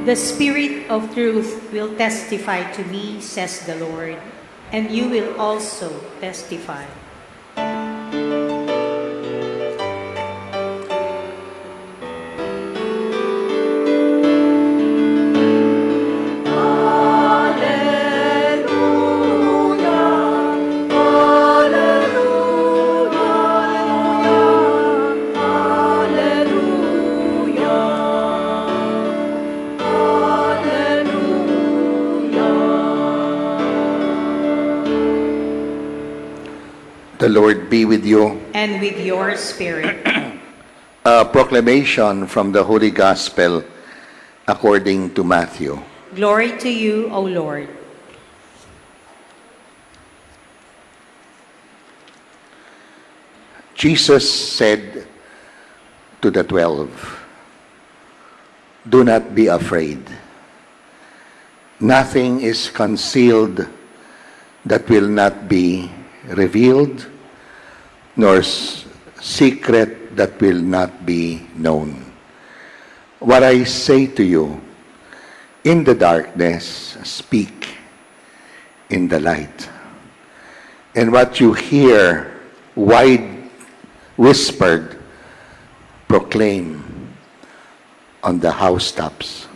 The Spirit of truth will testify to me, says the Lord, and you will also testify. The Lord be with you. And with your spirit. A proclamation from the Holy Gospel according to Matthew. Glory to you, O Lord. Jesus said to the 12, "Do not be afraid. Nothing is concealed that will not be revealed, nor secret that will not be known. What I say to you in the darkness, speak in the light. And what you hear wide whispered, proclaim on the housetops.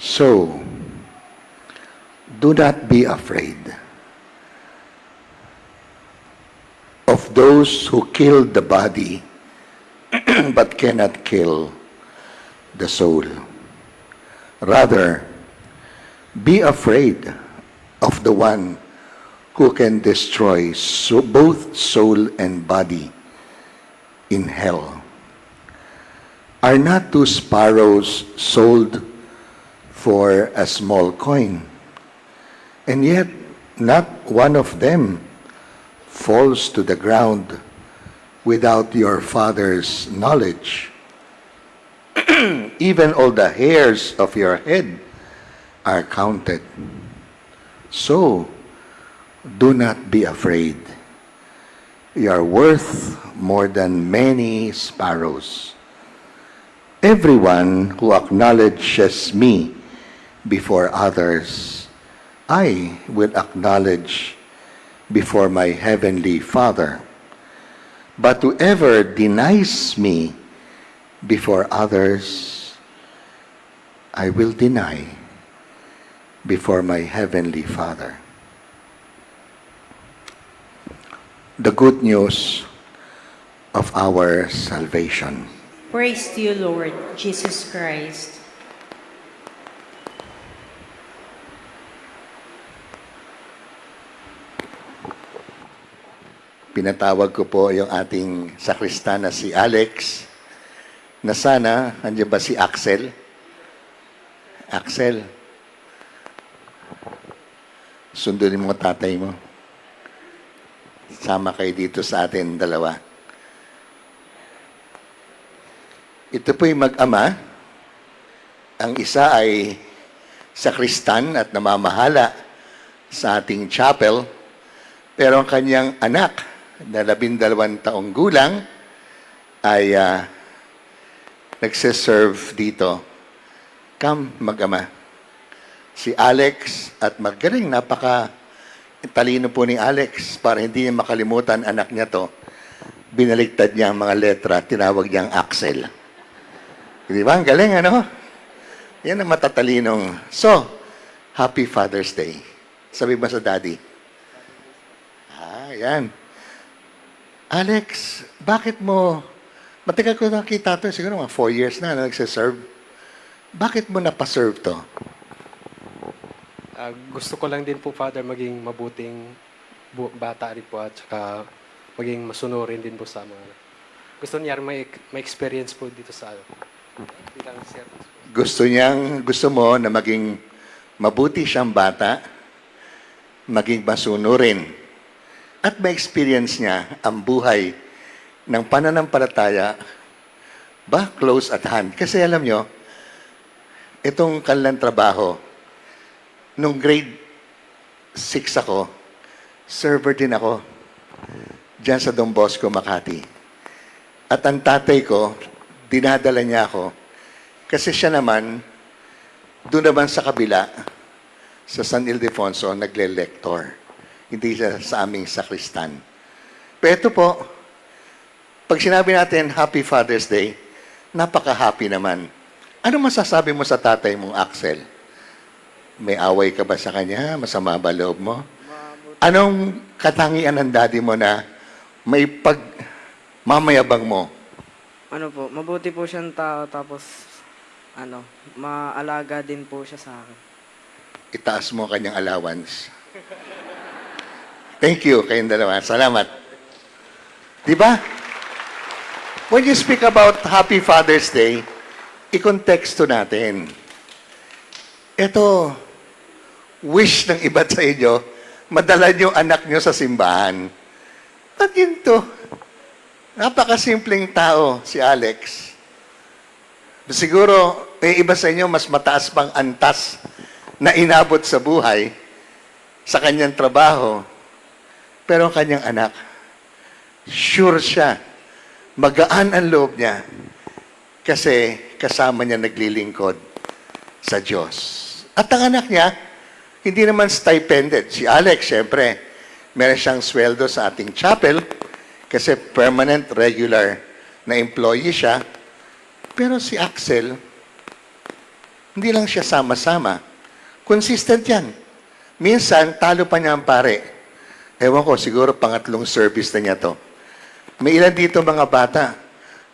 So, do not be afraid of those who kill the body but cannot kill the soul. Rather, be afraid of the one who can destroy both soul and body in hell. Are not 2 sparrows sold for a small coin? And yet, not one of them falls to the ground without your Father's knowledge. Even all the hairs of your head are counted. So, do not be afraid. You are worth more than many sparrows. Everyone who acknowledges me before others, I will acknowledge before my heavenly Father. But whoever denies me before others, I will deny before my heavenly Father." The good news of our salvation. Praise to you, Lord Jesus Christ. Pinatawag ko po yung ating sakristan na si Alex, na sana, nandiyan ba si Axel? Axel, sundunin mo tatay mo. Sama kayo dito sa atin dalawa. Ito po'y mag-ama. Ang isa ay sakristan at namamahala sa ating chapel. Pero ang kanyang anak, na 12 taong gulang, ay nagsiserve dito. Come, mag-ama. Si Alex, at magaling, talino po ni Alex, para hindi niya makalimutan anak niya to, binaliktad niya ang mga letra, tinawag niyang Axel. Di ba? Ang galing, ano? Yan ang matatalinong. So, Happy Father's Day. Sabi ba sa daddy? Yan. Alex, bakit mo, matagal ko nakita to, siguro mga 4 years na nagsiserve. Bakit mo napaserve to? Gusto ko lang din po, Father, maging mabuting bata rin po at saka maging masunurin din po sa mga. Gusto niya may experience po dito sa bilang service. Gusto mo na maging mabuti siyang bata, maging masunurin. At may experience niya ang buhay ng pananampalataya close at hand. Kasi alam nyo, itong kanilang trabaho, nung grade 6 ako, server din ako diyan sa Don Bosco, Makati. At ang tatay ko, dinadala niya ako kasi siya naman, doon naman sa kabila, sa San Ildefonso, nagle-lector. Hindi siya sa aming sakristan. Pero ito po, pag sinabi natin Happy Father's Day, napaka-happy naman. Ano masasabi mo sa tatay mong Axel? May away ka ba sa kanya? Masama ba loob mo? Anong katangian ng daddy mo na may mamayabang mo? Ano po, mabuti po siyang tao, tapos, maalaga din po siya sa akin. Itaas mo ang kanyang allowance. Thank you, kayong dalawa. Salamat. Di ba? When you speak about Happy Father's Day, i-konteksto natin. Ito, wish ng iba sa inyo, madala niyo anak niyo sa simbahan. At yun to. Napakasimpleng tao, si Alex. Siguro, may iba sa inyo, mas mataas pang antas na inabot sa buhay, sa kanyang trabaho. Pero ang kanyang anak, sure siya, magaan ang loob niya, kasi kasama niya naglilingkod sa Diyos. At ang anak niya, hindi naman stipended. Si Alex, syempre, meron siyang sweldo sa ating chapel kasi permanent, regular na employee siya. Pero si Axel, hindi lang siya sama-sama. Consistent yan. Minsan, talo pa niya ang pare. Ewan ko, siguro pangatlong service na niya to. May ilan dito mga bata,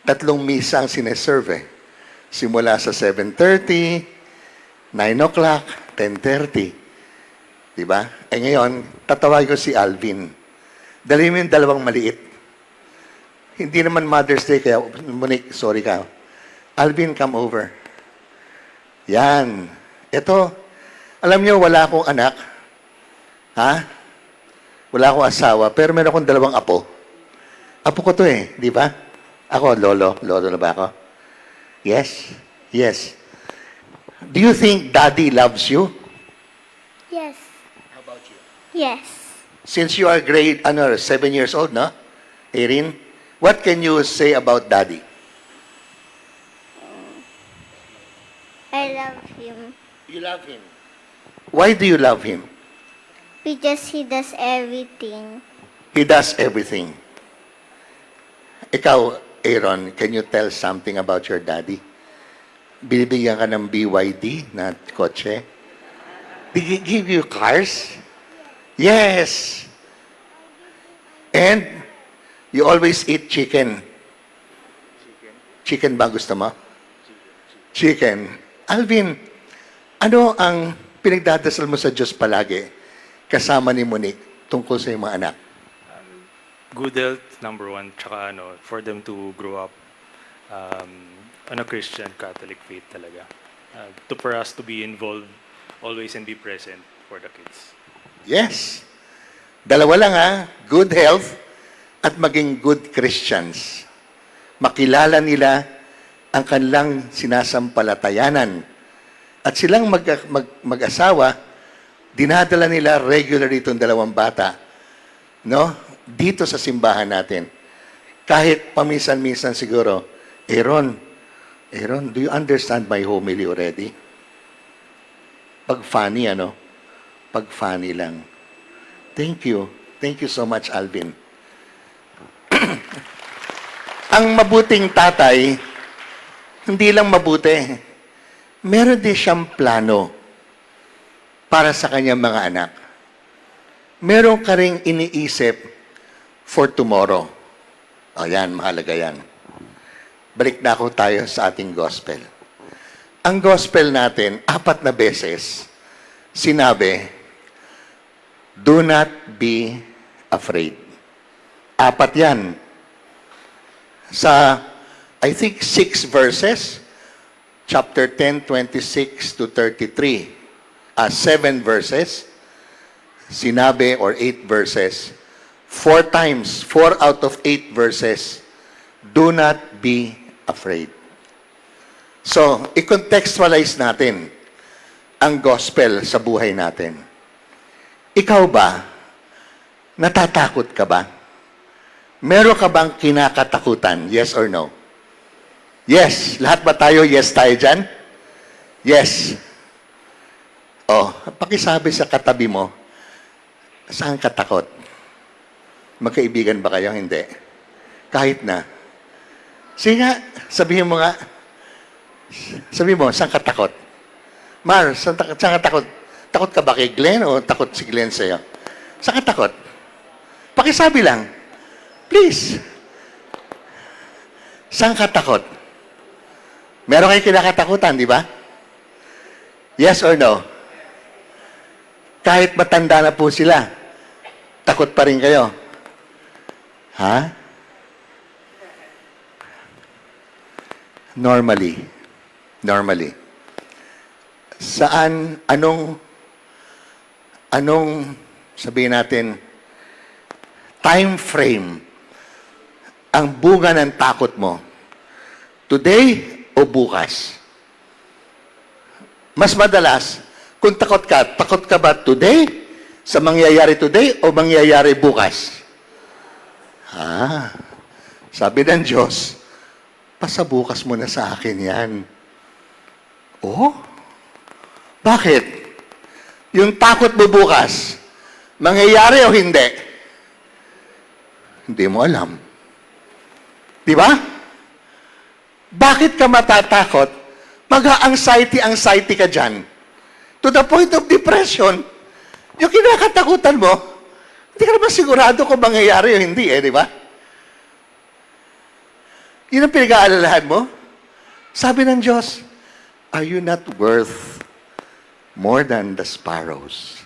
3 misa ang sineserve. Simula sa 7:30, 9 o'clock, 10:30. Diba? Eh ngayon, tatawag ko si Alvin. Dali mo yung 2 maliit. Hindi naman Mother's Day, kaya, Monique, sorry ka. Alvin, come over. Yan. Ito, alam niyo, wala akong anak. Ha? Wala akong asawa, pero meron akong 2 apo. Apo ko to eh, di ba? Ako, lolo. Lolo na ba ako? Yes? Yes. Do you think Daddy loves you? Yes. How about you? Yes. Since you are 7 years old, no? Erin, what can you say about Daddy? I love him You love him. Why do you love him? because he does everything. He does everything. Ikaw, Aaron, can you tell something about your daddy? Binibigyan ka ng BYD na kotse? Did he give you cars? Yes. And you always eat chicken. Chicken ba gusto mo? Chicken. Alvin, ano ang pinagdadasal mo sa Diyos palagi kasama ni Monique tungkol sa iyong mga anak? Good health, number 1, tsaka for them to grow up on a Christian Catholic faith talaga. For us to be involved always and be present for the kids. Yes. 2 lang ha, good health at maging good Christians. Makilala nila ang kanilang sinasampalatayanan. At silang mag-asawa, dinadala nila regularly itong 2 bata, no? Dito sa simbahan natin. Kahit paminsan-minsan siguro, Aaron, do you understand my homily already? Pag funny, Pag funny lang. Thank you. Thank you so much, Alvin. Ang mabuting tatay, hindi lang mabuti. Meron din siyang plano para sa kanyang mga anak. Meron ka ring iniisip for tomorrow. O yan, mahalaga yan. Balik na ako tayo sa ating gospel. Ang gospel natin, 4 na beses, sinabi, do not be afraid. 4 yan. Sa, I think, 6 verses, chapter 10, 26 to 33, 7 verses, sinabi, or 8 verses, 4 times, 4 out of 8 verses, do not be afraid. So, i-contextualize natin ang gospel sa buhay natin. Ikaw ba, natatakot ka ba? Meron ka bang kinakatakutan? Yes or no? Yes. Lahat ba tayo? Yes tayo dyan? Yes. Oh, pakisabi sa katabi mo, saan ka takot? Magkaibigan ba kayo? Hindi. Kahit na. Sige nga, sabihin mo nga. Sabihin mo, saan ka takot? Mar, saan ka takot? Takot ka ba kay Glenn o takot si Glenn sa'yo? Saan ka takot? Pakisabi lang. Please. Saan ka takot? Meron kayo kinakatakutan, di ba? Yes or no? Kahit matanda na po sila, takot pa rin kayo. Ha? Normally. Saan, anong sabihin natin, time frame ang bunga ng takot mo? Today o bukas? Mas madalas, kung takot ka ba today, sa mangyayari today o mangyayari bukas? Sabi ng Diyos, pasabukas mo na sa akin yan. Oh? Bakit? Yung takot mo bukas, mangyayari o hindi? Hindi mo alam. Di ba? Bakit ka matatakot? Mag-anxiety ka dyan. To the point of depression, yung kinakatakutan mo, hindi ka naman sigurado kung mangyayari o hindi, di ba? Yun ang pinag-aalalahan mo. Sabi ng Diyos, are you not worth more than the sparrows?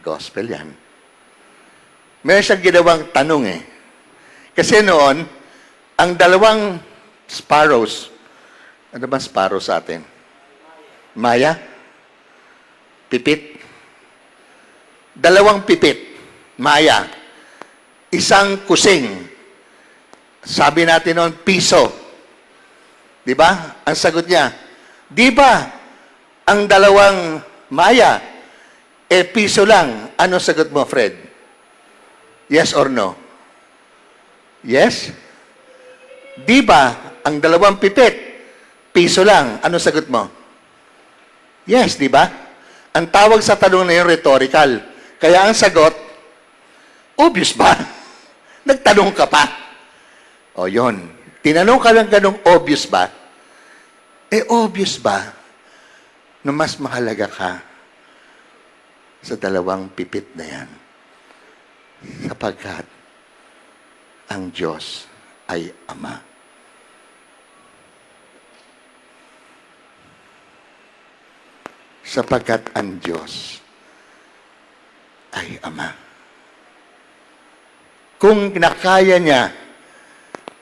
Gospel yan. Meron siyang ginawang tanong Kasi noon, ang dalawang sparrows, ano ba sparrow sa atin? Maya? Pipit? Dalawang pipit. Maya. Isang kusing. Sabi natin noon, piso. Di ba? Ang sagot niya, di ba ang dalawang maya, piso lang? Ano sagot mo, Fred? Yes or no? Yes? Di ba ang dalawang pipit, piso lang? Ano sagot mo? Yes, di ba? Ang tawag sa tanong na yun, rhetorical. Kaya ang sagot, obvious ba? Nagtanong ka pa. O yun. Tinanong ka lang ganong obvious ba? Obvious ba na mas mahalaga ka sa dalawang pipit na yan? Sapagkat ang Diyos ay Ama. Sapagkat ang Diyos ay Ama. Kung nakaya niya,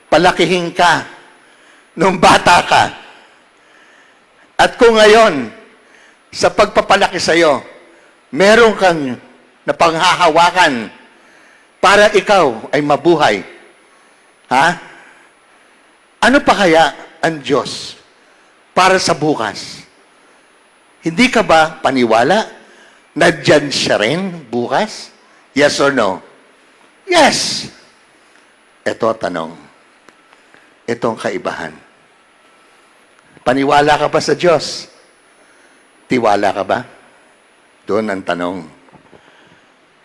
palakihin ka nung bata ka, at kung ngayon, sa pagpapalaki sa'yo, meron kang napanghahawakan para ikaw ay mabuhay. Ha? Ano pa kaya ang Diyos para sa bukas? Hindi ka ba paniwala na dyan siya rin bukas? Yes or no? Yes! Ito tanong. Ito ang kaibahan. Paniwala ka ba sa Diyos? Tiwala ka ba? Doon ang tanong.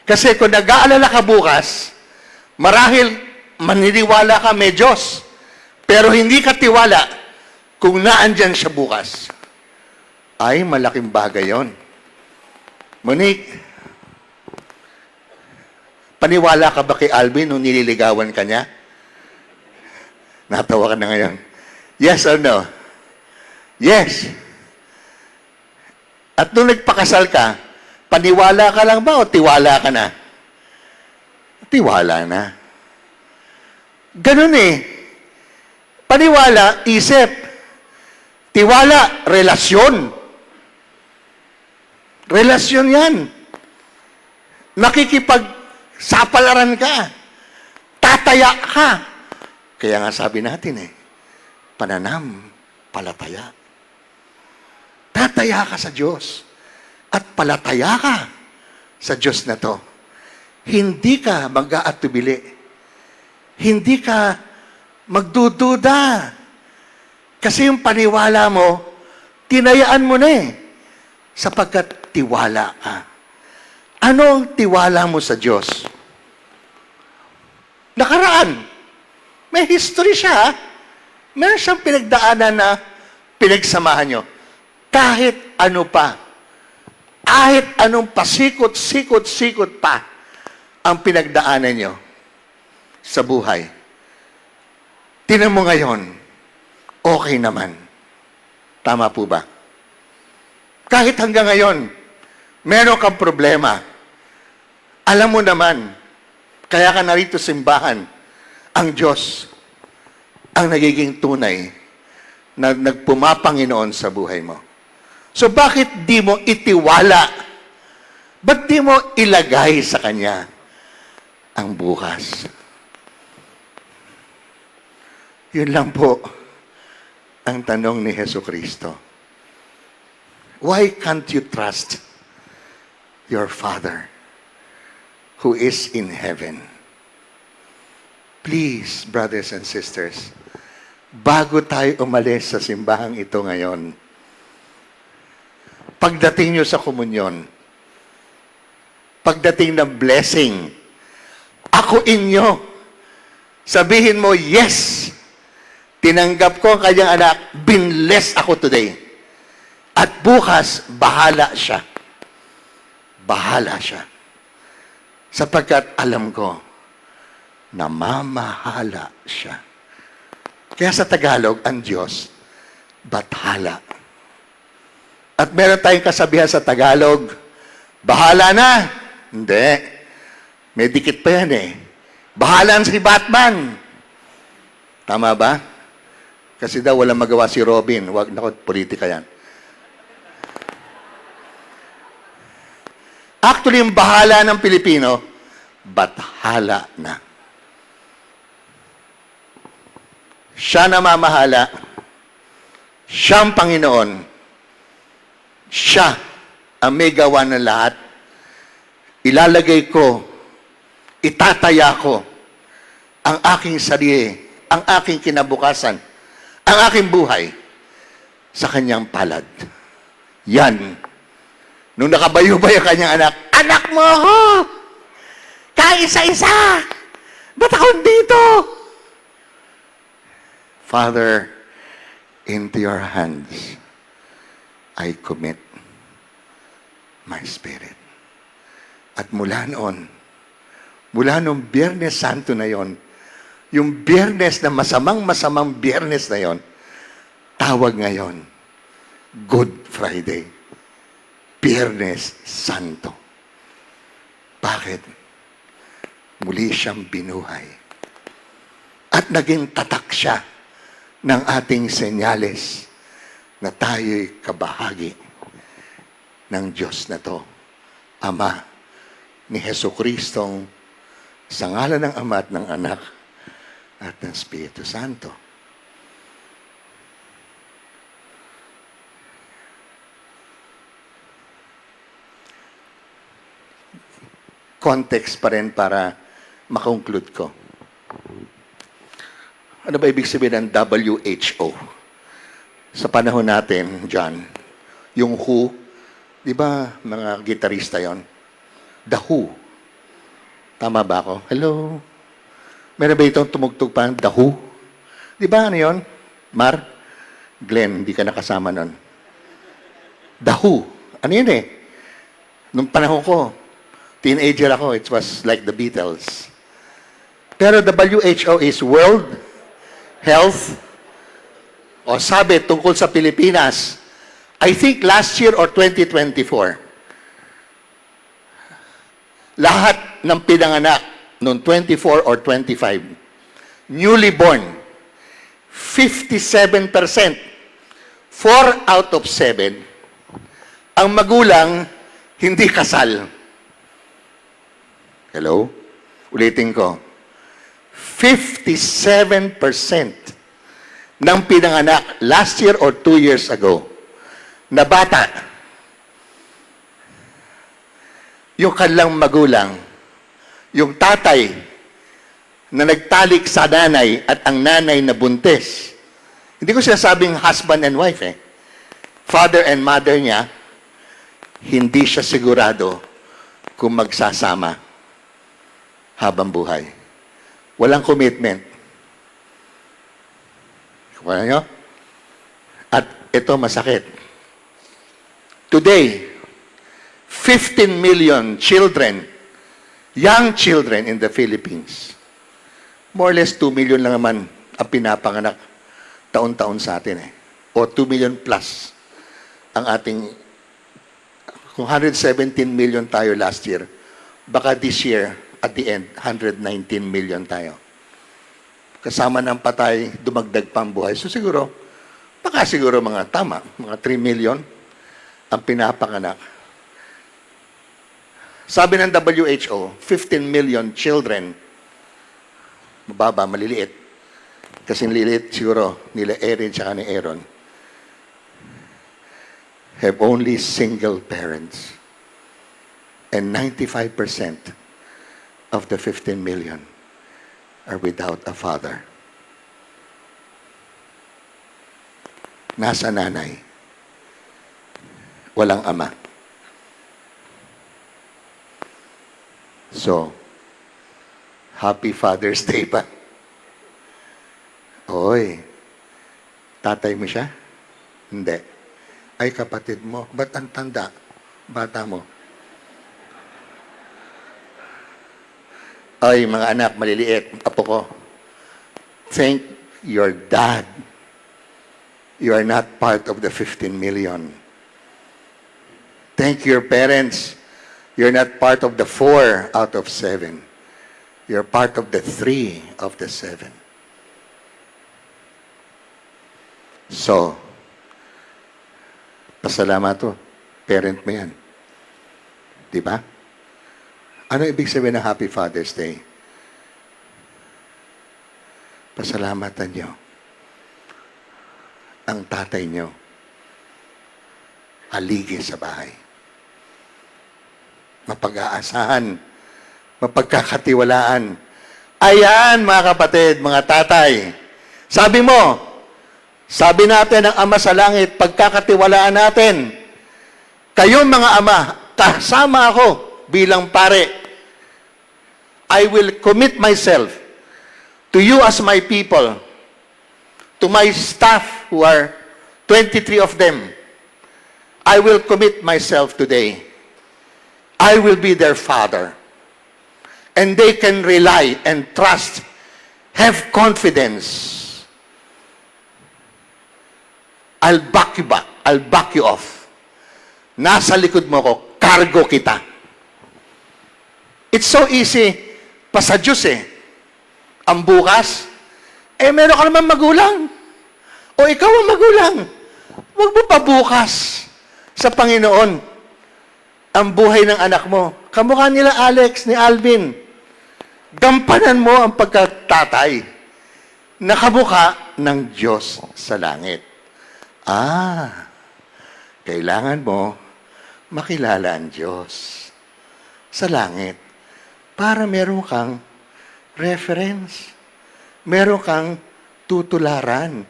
Kasi kung nag-aalala ka bukas, marahil maniniwala ka may Diyos, pero hindi ka tiwala kung naandyan siya bukas. Ay, malaking bagay yon. Monique, paniwala ka ba kay Alvin nung nililigawan ka niya? Natawa ka na ngayon. Yes or no? Yes. At nung nagpakasal ka, paniwala ka lang ba o tiwala ka na? Tiwala na. Ganun Paniwala, isip. Tiwala, relasyon. Relasyon yan. Nakikipagsapalaran ka. Tataya ka. Kaya nga sabi natin pananam, palataya. Tataya ka sa Diyos. At palataya ka sa Diyos na to, hindi ka mag-aatubili. Hindi ka magdududa. Kasi yung paniwala mo, tinayaan mo na eh. Sapagkat tiwala ka. Ano ang tiwala mo sa Diyos? Nakaraan. May history siya. Meron siyang pinagdaanan na pinagsamahan nyo. Kahit ano pa. Kahit anong pasikot-sikot-sikot pa ang pinagdaanan nyo sa buhay. Tingnan mo ngayon, okay naman. Tama po ba? Kahit hanggang ngayon, meron kang problema. Alam mo naman, kaya ka narito simbahan, ang Diyos ang nagiging tunay na nagpumapanginoon sa buhay mo. So bakit di mo itiwala? Ba't di mo ilagay sa Kanya ang bukas? Yun lang po ang tanong ni Jesucristo. Why can't you trust your Father who is in heaven? Please, brothers and sisters, bago tayo umalis sa simbahang ito ngayon, pagdating nyo sa komunyon, pagdating ng blessing, ako inyo, sabihin mo, yes, tinanggap ko ang kanyang anak, binless ako today. At bukas, bahala siya. Bahala siya. Sapagkat alam ko, namamahala siya. Kaya sa Tagalog, ang Diyos, bathala. At meron tayong kasabihan sa Tagalog, bahala na. Hindi. May dikit pa yan eh. Bahala si Batman. Tama ba? Kasi daw walang magawa si Robin. Wag na politika yan. Actually, yung bahala ng Pilipino, bathala na. Siya namamahala. Siya ang Panginoon. Siya ang may gawa ng lahat. Ilalagay ko, itataya ko ang aking sarili, ang aking kinabukasan, ang aking buhay sa kanyang palad. Yan. Nung nakabayubay ang kanyang anak, anak mo ako! Kaisa-isa! Ba't ako dito? Father, into your hands, I commit my spirit. At mula noon, mula nung Biyernes Santo na yon, yung Biyernes na masamang Biyernes na yon, tawag ngayon, Good Friday. Biyernes Santo. Bakit? Muli siyang binuhay. At naging tatak siya ng ating senyales na tayo'y kabahagi ng Diyos na to. Ama ni Jesucristong sa ngalan ng Ama at ng Anak at ng Espiritu Santo. Context pa rin para makonclude ko. Ano ba ibig sabihin ng WHO? Sa panahon natin, John, yung Who, di ba mga gitarista yon? The Who. Tama ba ako? Hello? Meron ba itong tumugtog pa? The Who? Di ba ano yun? Mar? Glenn, hindi ka nakasama nun. The Who. Ano yun eh? Nung panahon ko, teenager ako, it was like the Beatles. Pero the WHO is World Health, o sabi tungkol sa Pilipinas, I think last year or 2024, lahat ng pinanganak noong 24 or 25, newly born, 57%, 4 out of 7, ang magulang hindi kasal. Hello? Ulitin ko. 57% ng pinanganak last year or 2 years ago na bata yung kanilang magulang, yung tatay na nagtalik sa nanay at ang nanay na buntis. Hindi ko sinasabing husband and wife eh. Father and mother niya, hindi siya sigurado kung magsasama habang buhay. Walang commitment. Wala nyo? At ito masakit. Today, 15 million children, young children in the Philippines, more or less 2 million lang naman ang pinapanganak taon-taon sa atin eh. O 2 million plus ang ating, kung 117 million tayo last year, baka this year, at the end, 119 million tayo. Kasama ng patay, dumagdag pa ang buhay. So siguro, baka siguro mga tama, mga 3 million ang pinapanganak. Sabi ng WHO, 15 million children, mababa, maliliit. Kasi nililiit siguro nila Erin tsaka ni Aaron, have only single parents. And 95% of the 15 million are without a father. Nasa nanay. Walang ama. So, Happy Father's Day pa. Oy, tatay mo siya? Hindi. Ay, kapatid mo. Ba't ang tanda? Bata mo. Ay, mga anak, maliliit. Apo ko. Thank your dad. You are not part of the 15 million. Thank your parents. You're not part of the 4 out of 7. You're part of the 3 of the 7. So, pasalamat to. Parent mo yan. Di ba? Ano ibig sabihin ng Happy Father's Day? Pasalamatan nyo ang tatay nyo haligi sa bahay. Mapag-aasahan, mapagkakatiwalaan. Ayan, mga kapatid, mga tatay. Sabi mo, sabi natin ng Ama sa Langit, pagkakatiwalaan natin, kayong mga ama, kasama ako bilang pare, I will commit myself to you as my people, to my staff who are 23 of them. I will commit myself today. I will be their father. And they can rely and trust, have confidence. I'll back you back. I'll back you off. Nasa likod mo ko, cargo kita. It's so easy pa sa Diyos eh. Ang bukas, meron ka naman magulang. O ikaw ang magulang. Huwag mo pa bukas sa Panginoon ang buhay ng anak mo. Kamukha nila Alex, ni Alvin. Gampanan mo ang pagkatatay na kamukha ng Diyos sa langit. Kailangan mo makilala ang Diyos sa langit para meron kang reference. Meron kang tutularan.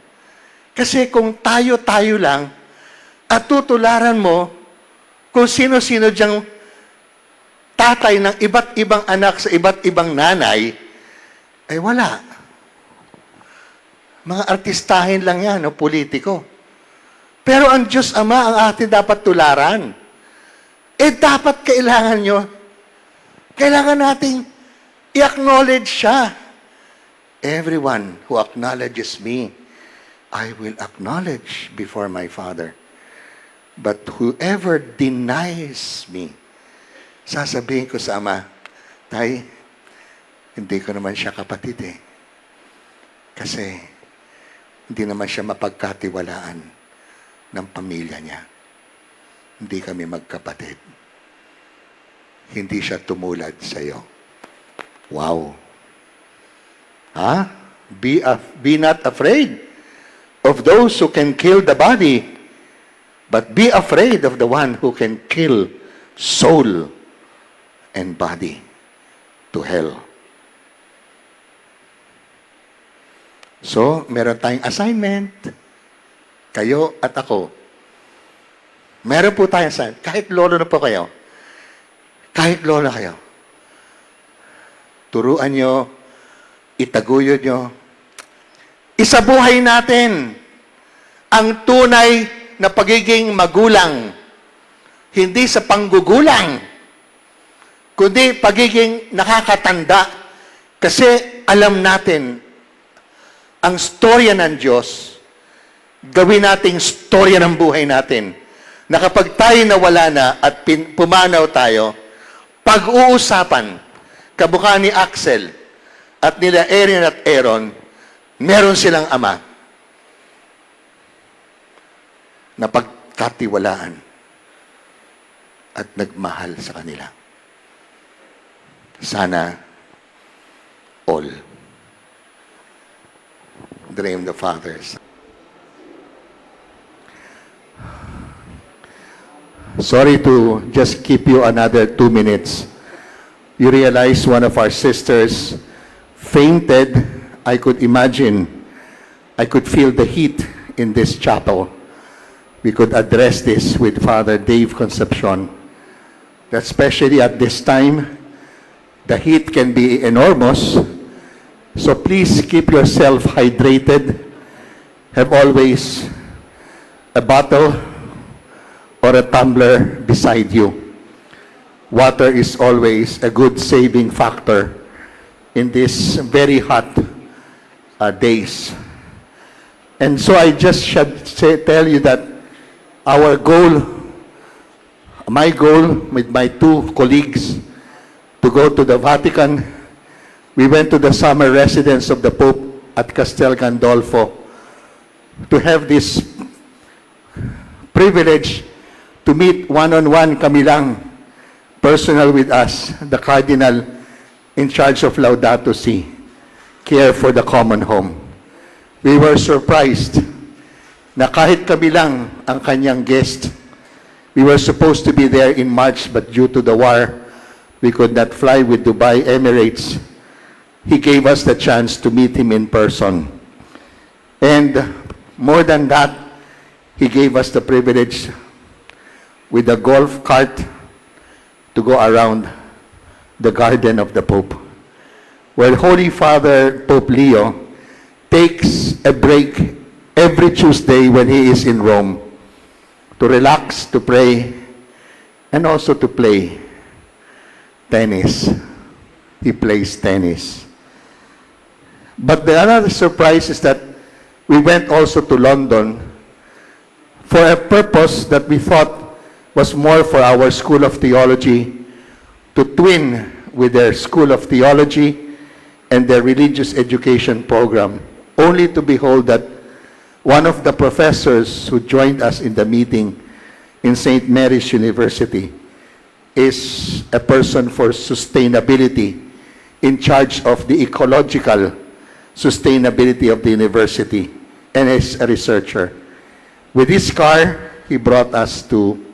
Kasi kung tayo-tayo lang at tutularan mo kung sino-sino diyang tatay ng iba't ibang anak sa iba't ibang nanay, ay wala. Mga artistahin lang yan, o politiko. Pero ang Diyos Ama ang atin dapat tularan. Dapat kailangan nating i-acknowledge siya. Everyone who acknowledges me, I will acknowledge before my Father. But whoever denies me, sasabihin ko sa Ama, Tay, hindi ko naman siya kapatid eh. Kasi hindi naman siya mapagkatiwalaan ng pamilya niya. Hindi kami magkapatid. Hindi siya tumulad sa iyo. Wow. Be not afraid of those who can kill the body, but be afraid of the one who can kill soul and body to hell. So, meron tayong assignment. Kayo at ako. Meron po tayong assignment. Kahit lolo na po kayo. Kahit lolo kayo. Turuan nyo, itaguyod nyo. Isabuhay natin ang tunay na pagiging magulang. Hindi sa panggugulang, kundi pagiging nakakatanda. Kasi alam natin, ang storya ng Diyos, gawin nating storya ng buhay natin. Na kapag tayo nawala na at pumanaw tayo, pag-uusapan, kabukha ni Axel at nila Erin at Aaron, meron silang ama na pagkatiwalaan at nagmahal sa kanila. Sana all dream the fathers. Sorry to just keep you another 2 minutes. You realize one of our sisters fainted. I could imagine, I could feel the heat in this chapel. We could address this with Father Dave Concepcion. That especially at this time, the heat can be enormous. So please keep yourself hydrated. Have always a bottle or a tumbler beside you. Water is always a good saving factor in these very hot days. And so I just should tell you that our goal, my goal with my 2 colleagues, to go to the Vatican. We went to the summer residence of the Pope at Castel Gandolfo to have this privilege to meet one-on-one kami lang, personal with us, the Cardinal in charge of Laudato Si, care for the common home. We were surprised na kahit kami lang ang kanyang guest. We were supposed to be there in March, but due to the war, we could not fly with Dubai Emirates. He gave us the chance to meet him in person. And more than that, he gave us the privilege with a golf cart to go around the garden of the Pope, where Holy Father Pope Leo takes a break every Tuesday when he is in Rome to relax, to pray, and also to play tennis. He plays tennis. But the other surprise is that we went also to London for a purpose that we thought was more for our School of Theology, to twin with their School of Theology and their religious education program, only to behold that one of the professors who joined us in the meeting in St. Mary's University is a person for sustainability, in charge of the ecological sustainability of the university, and is a researcher. With his car, he brought us to,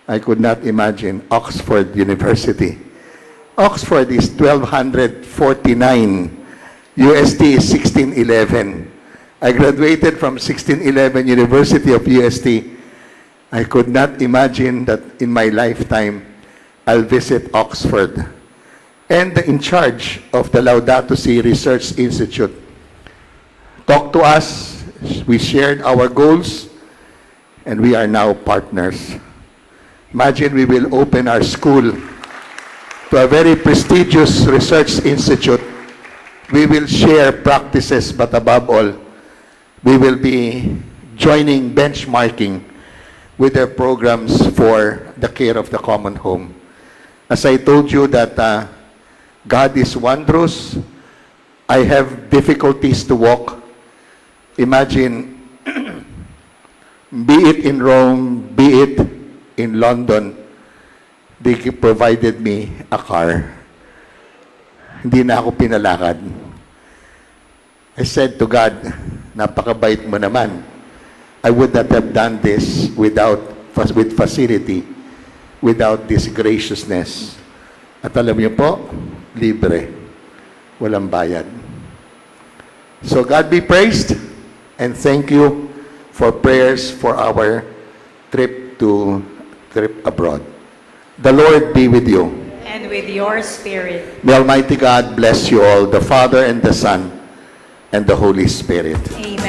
I could not imagine, Oxford University. Oxford is 1249. UST is 1611. I graduated from 1611 University of UST. I could not imagine that in my lifetime, I'll visit Oxford. And in charge of the Laudato Si Research Institute talked to us. We shared our goals, and we are now partners. Imagine we will open our school to a very prestigious research institute. We will share practices, but above all, we will be joining benchmarking with their programs for the care of the common home. As I told you that God is wondrous, I have difficulties to walk. Imagine, be it in Rome, be it in London, they provided me a car. Hindi na ako pinalakad. I said to God, napakabait mo naman. I would not have done this with facility, without this graciousness. At alam niyo po, libre. Walang bayad. So God be praised and thank you for prayers for our trip abroad. The Lord be with you. And with your spirit. May Almighty God bless you all, the Father and the Son and the Holy Spirit. Amen.